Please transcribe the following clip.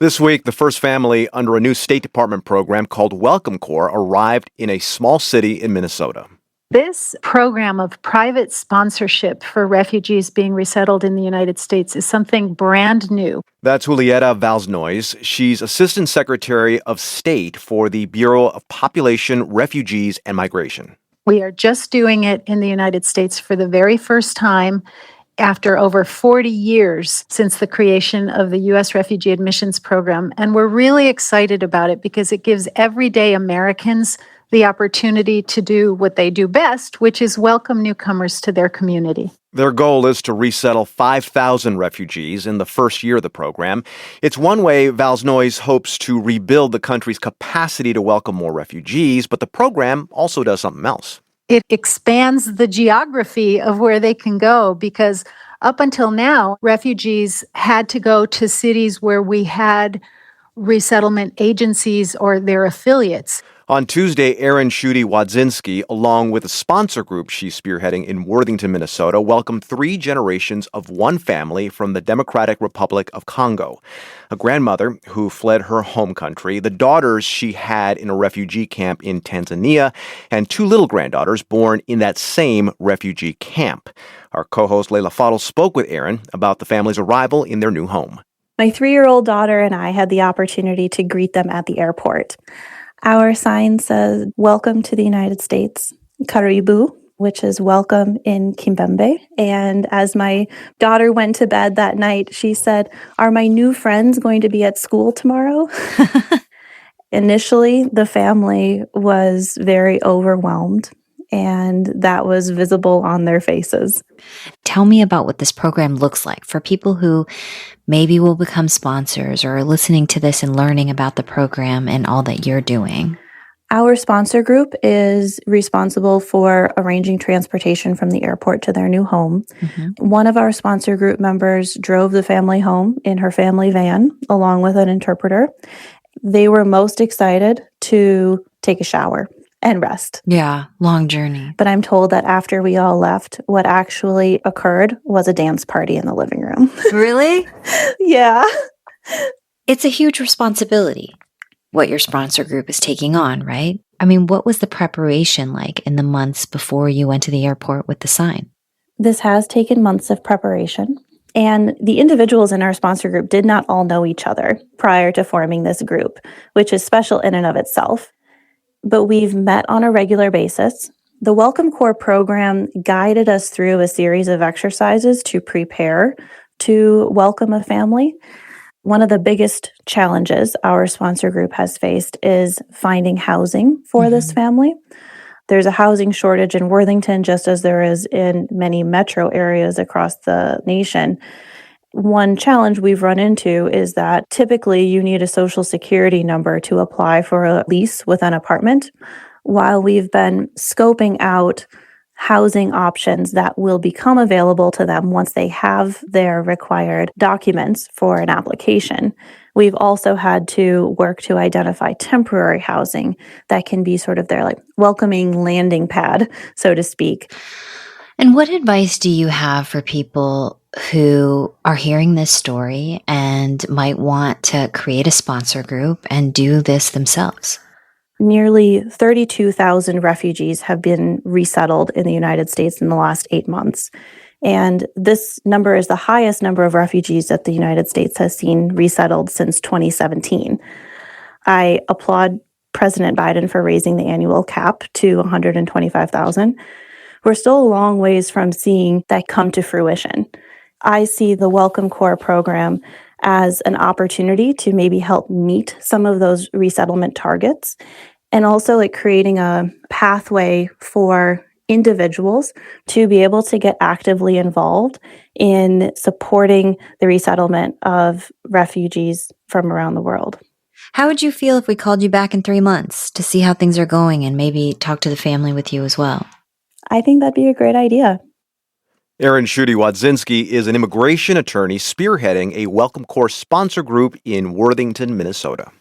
This week, the first family under a new State Department program called Welcome Corps arrived in a small city in Minnesota. This program of private sponsorship for refugees being resettled in the United States is something brand new. That's Julieta Valsnois. She's Assistant Secretary of State for the Bureau of Population, Refugees, and Migration. We are just doing it in the United States for the very first time after over 40 years since the creation of the U.S. Refugee Admissions Program. And we're really excited about it because it gives everyday Americans the opportunity to do what they do best, which is welcome newcomers to their community. Their goal is to resettle 5,000 refugees in the first year of the program. It's one way Valsnois hopes to rebuild the country's capacity to welcome more refugees, but the program also does something else. It expands the geography of where they can go because up until now, refugees had to go to cities where we had resettlement agencies or their affiliates. On Tuesday, Erin Schutte-Wadzinski, along with a sponsor group she's spearheading in Worthington, Minnesota, welcomed 3 generations of one family from the Democratic Republic of Congo. A grandmother who fled her home country, the daughters she had in a refugee camp in Tanzania, and 2 little granddaughters born in that same refugee camp. Our co-host Leila Fadel spoke with Erin about the family's arrival in their new home. My 3-year-old daughter and I had the opportunity to greet them at the airport. Our sign says, "Welcome to the United States, Karibu," which is welcome in Kimbembe. And as my daughter went to bed that night, she said, "Are my new friends going to be at school tomorrow?" Initially, the family was very overwhelmed, and that was visible on their faces. Tell me about what this program looks like for people who maybe will become sponsors or are listening to this and learning about the program and all that you're doing. Our sponsor group is responsible for arranging transportation from the airport to their new home. One of our sponsor group members drove the family home in her family van along with an interpreter. They were most excited to take a shower and rest. Yeah, long journey. But I'm told that after we all left, what actually occurred was a dance party in the living room. Really? Yeah. It's a huge responsibility, what your sponsor group is taking on, right? I mean, what was the preparation like in the months before you went to the airport with the sign? This has taken months of preparation. And the individuals in our sponsor group did not all know each other prior to forming this group, which is special in and of itself. But we've met on a regular basis. The Welcome Corps program guided us through a series of exercises to prepare to welcome a family. One of the biggest challenges our sponsor group has faced is finding housing for this family. There's a housing shortage in Worthington, just as there is in many metro areas across the nation. One challenge we've run into is that typically you need a social security number to apply for a lease with an apartment. While we've been scoping out housing options that will become available to them once they have their required documents for an application, we've also had to work to identify temporary housing that can be sort of their welcoming landing pad, so to speak. And what advice do you have for people who are hearing this story and might want to create a sponsor group and do this themselves? Nearly 32,000 refugees have been resettled in the United States in the last 8 months. And this number is the highest number of refugees that the United States has seen resettled since 2017. I applaud President Biden for raising the annual cap to 125,000. We're still a long ways from seeing that come to fruition. I see the Welcome Corps program as an opportunity to maybe help meet some of those resettlement targets, and also creating a pathway for individuals to be able to get actively involved in supporting the resettlement of refugees from around the world. How would you feel if we called you back in 3 months to see how things are going and maybe talk to the family with you as well? I think that'd be a great idea. Erin Schutte-Wadzinski is an immigration attorney spearheading a Welcome Corps sponsor group in Worthington, Minnesota.